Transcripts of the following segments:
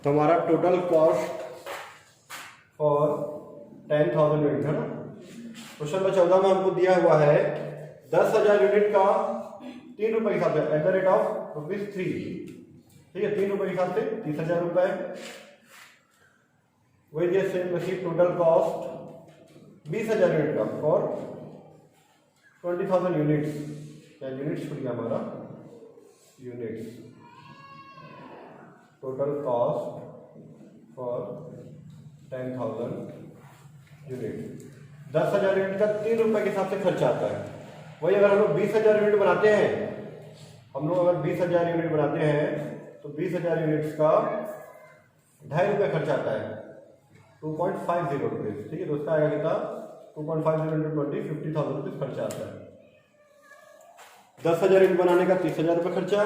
तो हमारा total cost for 10,000 unit है ना। क्वेश्चन नंबर 14 में हमको दिया हुआ है 10,000 यूनिट का 3 रुपए के हिसाब से एट द रेट ऑफ ₹3। ठीक है, 3 रुपए के हिसाब से 30,000 रुपए। वही दिया same machine total cost 20,000 unit का फॉर 20,000 यूनिट्स। या यूनिट्स छूट गया हमारा, units. Total cost for 10,000 unit. 10,000 unit का 3 रुपए के हिसाब से खर्चा आता है। वही अगर हम लोग 20,000 यूनिट बनाते हैं, हम लोग अगर 20,000 यूनिट बनाते हैं तो 20,000 यूनिट्स का 2.5 रुपये खर्चा आता है, 2.50 रुपीज। ठीक है, तो उसका आएगा कितना, 2.50 × 20, 50,000 रुपीज खर्चा आता है। 10,000 यूनिट बनाने का 30,000 रुपये खर्चा,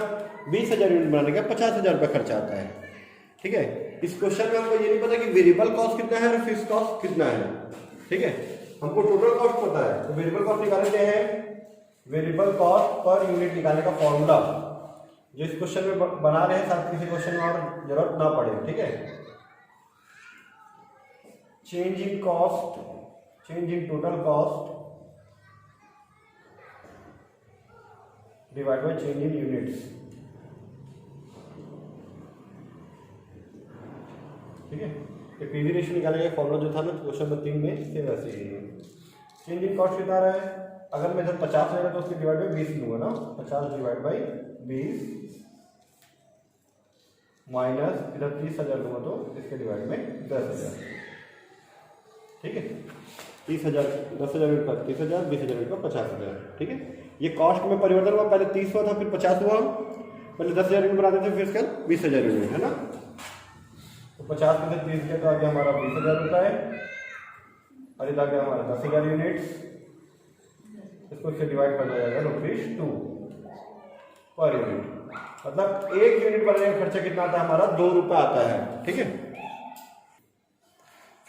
20,000 यूनिट बनाने का 50,000 रुपये खर्चा आता है। ठीक है, इस क्वेश्चन में हमको ये नहीं पता कि वेरिएबल कॉस्ट कितना है और फिक्स कॉस्ट कितना है। ठीक है, हमको टोटल कॉस्ट पता है, तो वेरिएबल कॉस्ट निकालते हैं। वेरिएबल कॉस्ट पर यूनिट निकालने का फॉर्मूला जो इस क्वेश्चन में बना रहे हैं, शायद किसी क्वेश्चन में और जरूरत ना पड़े। ठीक है, change in cost, change in total cost divide by change in units. ठीक है, ये पीवी रेशियो निकालने का फॉर्मूला जो था ना क्वेश्चन नंबर 3 में, सेम वैसे ही है। चेंज इन कॉस्ट कितना रहा है, अगर मैं इधर 50 लेगा तो उसके डिवाइड बाई 20 लूंगा ना, 50 डिवाइड बाई 20 माइनस इधर 30,000 लूंगा तो इसके डिवाइड में 10,000। ठीक है, 30,000, 10,000 यूनिट का 30,000, 20,000 यूनिट का 50,000। ठीक है, ये कॉस्ट में परिवर्तन हुआ, पहले 30 हुआ था, फिर 50 हुआ। पहले 10,000 यूनिट बनाते थे, फिर इसका 20,000 यूनिट है ना। तो 50 में से 30 के तो आ गया हमारा 20,000 रुपये, और इधर आ गया हमारा 10,000 यूनिट्स। इसको इससे डिवाइड करना जाएगा ₹2 पर यूनिट। मतलब एक यूनिट बनाने का खर्चा कितना आता है हमारा, 2 रुपये आता है। ठीक है,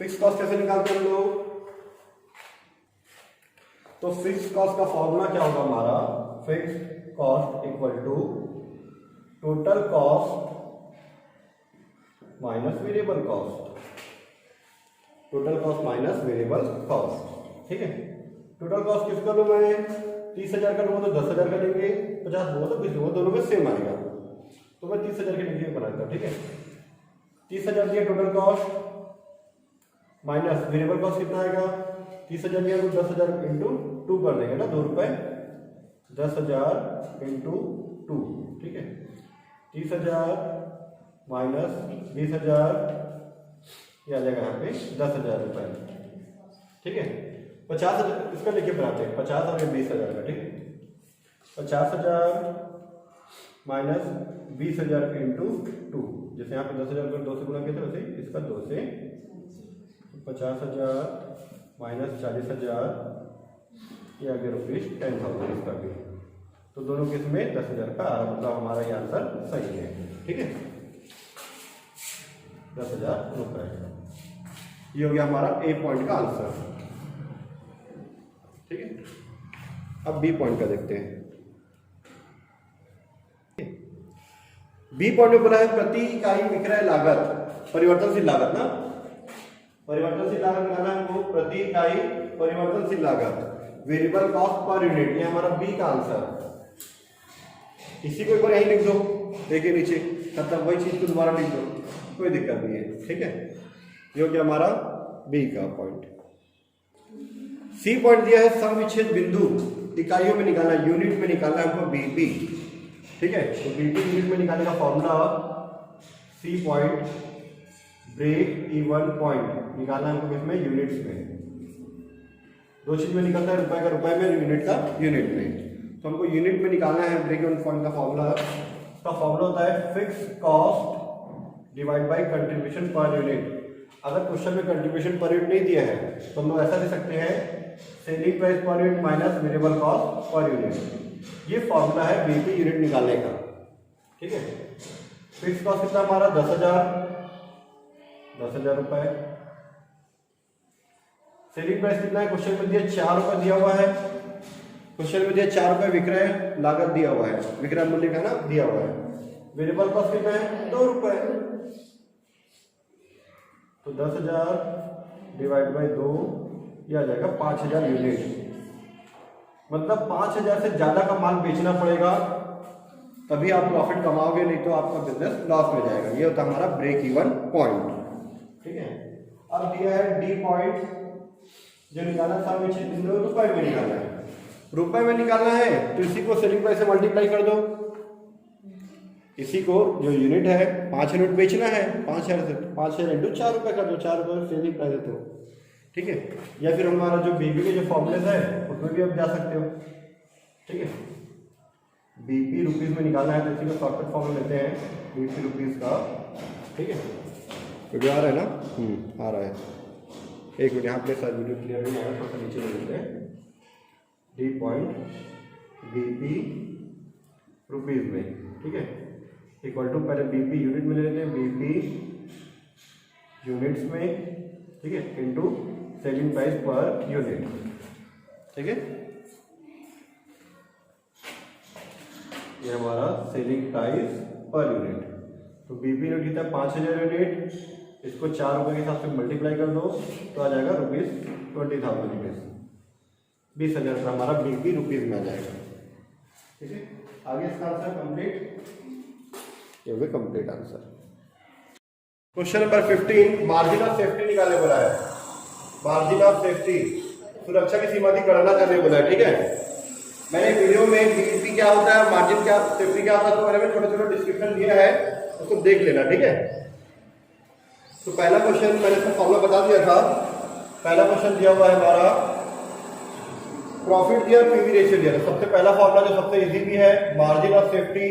फिक्स कॉस्ट कैसे निकालते हैं हम लोग, तो फिक्स कॉस्ट का फॉर्मूला क्या होगा हमारा, fix cost equal to total cost minus variable cost, total cost minus variable cost. ठीक है, टोटल कॉस्ट किसका लूँ मैं, 30,000 का लूँगा तो 10,000 का लेंगे, 50 लूँगा तो 20 लूँगा, दोनों में सेम आएगा, तो मैं 30,000 के लिए बना देता हूँ। ठीक है, 30,000 दिया total cost minus variable cost कितना आएगा, 30,000 दिया तो 10,000 इंटू 2 कर देंगे ना, 2 रुपये, 10,000 इंटू 2। ठीक है, 30,000 माइनस 20,000, ये आ जाएगा यहाँ पे 10,000 रुपये। ठीक है, 50,000 इसका लेके बनाते हैं, 50 और 20,000 का। ठीक है, 50,000 माइनस 20,000 इंटू 2, जैसे यहाँ पे 10,000 को 2 से गुणा किया था, वैसे इसका 2 से, 50,000 माइनस 40,000, ये आ गया ₹10,000 इसका भी। तो दोनों केस में 10,000 का आ रहा, मतलब हमारा ये आंसर सही है। ठीक है, 10,000 रुपये, ये हो गया हमारा ए पॉइंट का आंसर। ठीक है, अब बी पॉइंट का देखते हैं। बी पॉइंट में बोला है प्रति इकाई विक्रय लागत, परिवर्तनशील लागत ना, परिवर्तनशील लागत निकालना है हमको, प्रति इकाई परिवर्तनशील लागत, वेरिएबल कॉस्ट पर यूनिट, ये हमारा बी का आंसर। इसी को एक बार यही लिख दो, देखिए नीचे, मतलब वही चीज को दोबारा लिख दो, कोई दिक्कत नहीं है। ठीक है, ये हो गया हमारा बी का पॉइंट। सी पॉइंट दिया है सम विच्छेद बिंदु इकाइयों में निकालना, यूनिट में निकालना है हमको बीपी। ठीक है, तो बीपी यूनिट में निकालने का formula, C point break even point निकालना है हमको किसमें, यूनिट्स में। दो चीज में निकलता है, रुपए का रुपए में, यूनिट का यूनिट में। तो हमको यूनिट में निकालना है ब्रेक इवन पॉइंट का फॉर्मूला। इसका फॉर्मूला होता है fix cost divide by contribution per unit. अगर क्वेश्चन में कंट्रीब्यूशन पर यूनिट नहीं दिया है तो हम लोग ऐसा दे सकते हैं, selling price per unit minus variable cost per unit. ये फॉर्मूला है बीपी यूनिट निकालने का। ठीक है, फिक्स कॉस्ट कितना हमारा 10,000 रुपए। सेलिंग प्राइस कितना है, क्वेश्चन में दिया 4 रुपए दिया हुआ है, क्वेश्चन में दिया 4 रुपए विक्रय लागत दिया हुआ है, विक्रय मूल्य का ना दिया हुआ है। वेरिएबल कॉस्ट कितना है 2 रुपए। तो 10,000 डिवाइड बाई 2 ये आ जाएगा 5,000 यूनिट। मतलब 5,000 से ज़्यादा का माल बेचना पड़ेगा तभी आप प्रॉफिट कमाओगे, नहीं तो आपका बिजनेस लॉस में जाएगा। ये होता है हमारा ब्रेक इवन पॉइंट। ठीक है, अब दिया है डी पॉइंट, जो निकालना था मुझे रुपए में निकालना है। रुपए में निकालना है तो इसी को सेलिंग प्राइस से मल्टीप्लाई कर दो। इसी को जो यूनिट है 5 यूनिट बेचना है, 5,000 से 5,000 इंटू 4 रुपये कर दो, 4 रुपये सेलिंग प्राइस देते हो। ठीक है, या फिर हमारा जो बीपी के जो फॉर्मूले है उसमें भी आप जा सकते हो। ठीक है, बीपी रुपीज़ में निकालना है तो इसी को शॉर्टकट फॉर्मूला लेते हैं बीपी रुपीज़ का। ठीक है, वीडियो आ रहा है ना? आ रहा है। एक मिनट यहाँ पे सर वीडियो क्लियर नहीं आया, थोड़ा सा नीचे ले लेते हैं। डी पॉइंट बीपी रुपीज़ में, ठीक है, इक्वल टू पहले बीपी यूनिट में ले लेते हैं, बीपी यूनिट्स में, ठीक है, into selling price per unit. ठीक है, ये हमारा सेलिंग प्राइस पर यूनिट। तो बीपी यूनिट कितना है 5,000 यूनिट, इसको 4 रुपये के हिसाब से मल्टीप्लाई कर दो तो आ जाएगा ₹20,000 रुपीज़। 20,000 का हमारा बीपी रुपीज़ में आ जाएगा। ठीक है, आगे इसका आंसर कंप्लीट, ये भी complete answer. Question number 15, margin of safety निकालने बोला है। मार्जिन ऑफ सेफ्टी, सुरक्षा की सीमा की गणना करने बोला है। ठीक है, मैंने वीडियो में बीपी क्या होता है, मार्जिन क्या, सेफ्टी क्या होता है, तो मैंने छोटा छोटा डिस्क्रिप्शन दिया है, उसको देख लेना। ठीक है, तो पहला क्वेश्चन मैंने इसका फॉर्मूला बता दिया था। पहला क्वेश्चन दिया हुआ है हमारा, प्रॉफिट दिया, पीवी रेशियो दिया। सबसे पहला फॉर्मूला जो सबसे इजी भी है, मार्जिन ऑफ सेफ्टी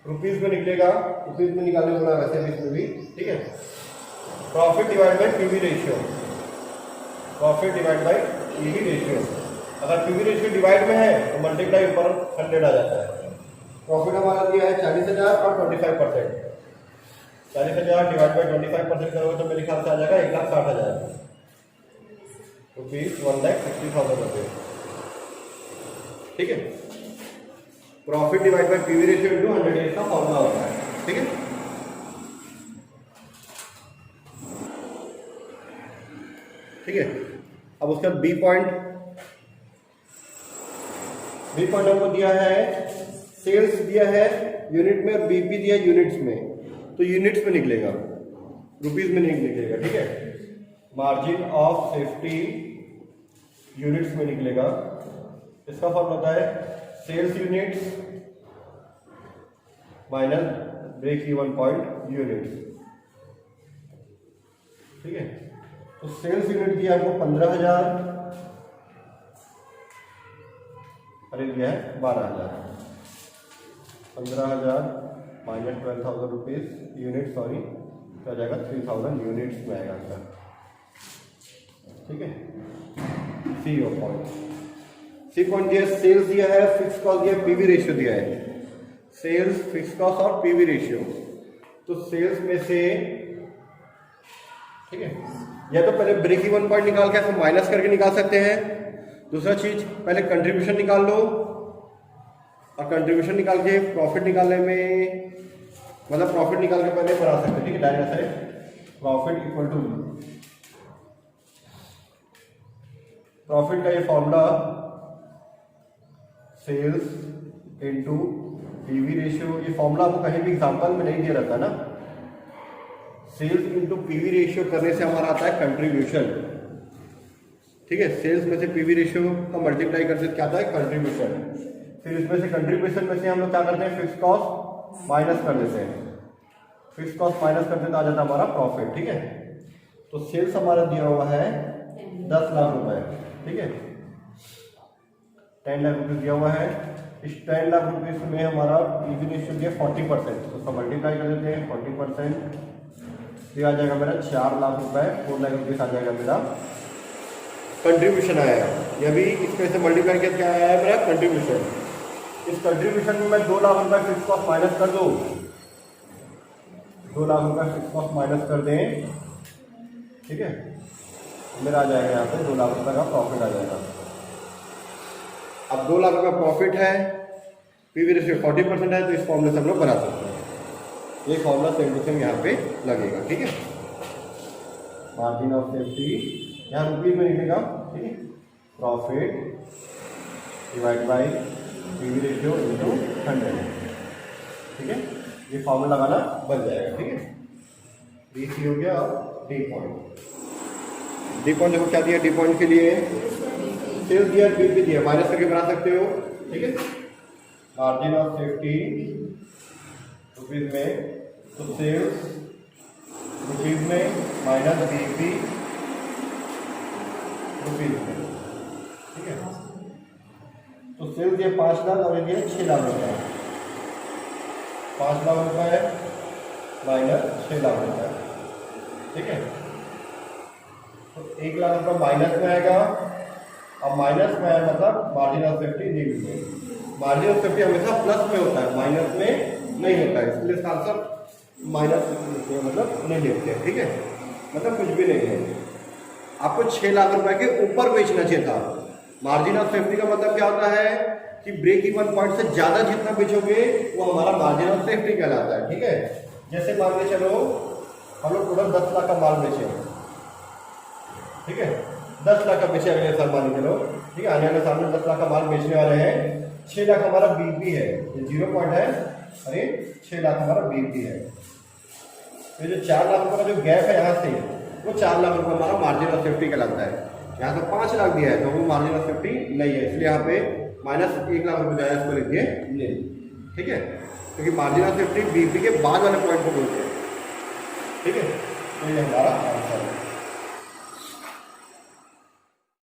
रुपीज में निकलेगा, रुपीज में निकालने बोला वैसे भी इसमें भी। ठीक है, profit divide by PV ratio, profit divide by PV ratio. अगर पीवी रेशियो डिवाइड में है तो मल्टीप्लाई ऊपर 100 आ जाता है। प्रॉफिट हमारा दिया है 40,000 और 25%। 40,000 डिवाइड बाई 25% करोगे तो मेरे ख्याल से आ जाएगा 1,60,000 रुपीज, 1,60,000 रुपये। ठीक है, profit divide by PV ratio into 100 इसका फॉर्मूला होता है। ठीक है, ठीक है, अब उसका बी पॉइंट हमको दिया है, सेल्स दिया है यूनिट में और बीपी दिया यूनिट्स में, तो यूनिट्स में निकलेगा, रुपीज में नहीं निकलेगा। ठीक है, मार्जिन ऑफ सेफ्टी यूनिट्स में निकलेगा। इसका फॉर्मूला होता है sales units minus break even point units. ठीक है, तो सेल्स यूनिट दिया आपको 15,000, अरे दिया है 12,000। 15,000 माइनस 12,000 रुपीज यूनिट, सॉरी, तो आ जाएगा 3,000 यूनिट्स में आएगा आंसर। ठीक है, सी ओ पॉइंट, सी पॉइंट दिया, सेल्स दिया है, फिक्स कॉस्ट दिया, पीवी रेशियो दिया है। सेल्स, फिक्स कॉस्ट और पीवी रेशियो। तो सेल्स में से, ठीक है, या तो पहले ब्रेक इवन पॉइंट निकाल के हम माइनस करके निकाल सकते हैं। दूसरा चीज, पहले कंट्रीब्यूशन निकाल लो, और कंट्रीब्यूशन निकाल के प्रॉफिट निकालने में, मतलब प्रॉफिट निकाल के पहले बना सकते हैं। ठीक है, डायरेक्ट से प्रॉफिट इक्वल टू, प्रॉफिट का ये formula sales into PV ratio, ये फॉर्मूला आपको कहीं भी एग्जांपल में नहीं दिया रहता ना। सेल्स इनटू पीवी रेशियो करने से हमारा आता है कंट्रीब्यूशन। ठीक है, सेल्स में से पीवी रेशियो का मल्टीप्लाई करते क्या आता है, कंट्रीब्यूशन। फिर इसमें से कंट्रीब्यूशन में से हम लोग क्या करते हैं, फिक्स कॉस्ट माइनस कर देते हैं। फिक्स कॉस्ट माइनस करते तो आ जाता है हमारा प्रॉफिट। ठीक है, तो सेल्स हमारा दिया हुआ है 10 लाख रुपए। ठीक है, 10 लाख रुपये दिया हुआ है। इस 10 लाख रुपीज में हमारा पीवी रेशियो दिया 40%, तो उसका मल्टीप्लाई कर देते हैं 40%, ये आ जाएगा मेरा 4 लाख रुपए, 4 लाख रुपीज आ जाएगा मेरा कंट्रीब्यूशन आया। ये भी इसमें से मल्टीप्लाई करके क्या आया है मेरा कंट्रीब्यूशन। इस कंट्रीब्यूशन में मैं 2 लाख रुपए फिक्स कॉस्ट माइनस कर दूँ, 2 लाख रुपए फिक्स कॉस्ट माइनस कर दें। ठीक है, मेरा आ जाएगा यहाँ पे 2 लाख रुपए का प्रॉफिट आ जाएगा। अब 2 लाख रुपए प्रॉफिट है, पीवी रेशियो 40% है, तो इस फॉर्मूले से हम लोग बना सकते हैं। ये फॉर्मूला सेम टू सेम यहाँ पे लगेगा। ठीक है, मार्जिन ऑफ सेफ्टी यहाँ रुपीज में लिखेगा, ठीक है, profit divide by PV ratio into 100, ठीक है, ये फॉर्मूला लगाना बन जाएगा, ठीक है। डी हो गया और डी पॉइंट। डी पॉइंट देखो क्या दिया, डी पॉइंट के लिए सेल्स दिया, बीपी दिया, माइनस करके बना सकते हो, ठीक है। मार्जिन ऑफ सेफ्टी रुपीज में, तो सेल्स रुपीज में माइनस बीपी रुपीज में, ठीक है। तो सेल्स दिया 5 लाख और ये दिया 6 लाख रुपए, 5 लाख रुपए माइनस 6 लाख रुपए, ठीक है। तो 1 लाख रुपए माइनस में आएगा, अब माइनस में आया मतलब margin of safety negative. Margin of safety हमेशा प्लस में होता है, माइनस में नहीं होता है, इसलिए इसका आंसर माइनस मतलब नहीं लिखते हैं, ठीक है, मतलब कुछ भी नहीं है। आपको 6 लाख रुपए के ऊपर बेचना चाहिए था। मार्जिन ऑफ सेफ्टी का मतलब क्या होता है कि ब्रेक इवन पॉइंट से ज्यादा जितना बेचोगे वो हमारा मार्जिन ऑफ सेफ्टी कहलाता है, ठीक है। जैसे मान के चलो हम लोग टोटल 10 लाख का माल बेचे, ठीक है, 10 लाख का बेचे अगले साल मान के चलो, ठीक है, आने वाले साल में 10 लाख का माल बेचने वाले हैं, 6 लाख हमारा बीपी है, ये 0 पॉइंट है, अरे 6 लाख हमारा बीपी है। तो जो 4 लाख रुपये का जो गैप है यहाँ से, वो 4 लाख रुपये हमारा मार्जिन ऑफ सेफ्टी कहलाता है। यहाँ से 5 लाख दिया है तो वो मार्जिन ऑफ सेफ्टी नहीं है, इसलिए यहाँ पे माइनस 1 लाख रुपये जाए, इसको लिख दिए नहीं, ठीक है, क्योंकि मार्जिन ऑफ सेफ्टी बीपी के बाद वाले पॉइंट को बोलते हैं, ठीक है। तो ये हमारा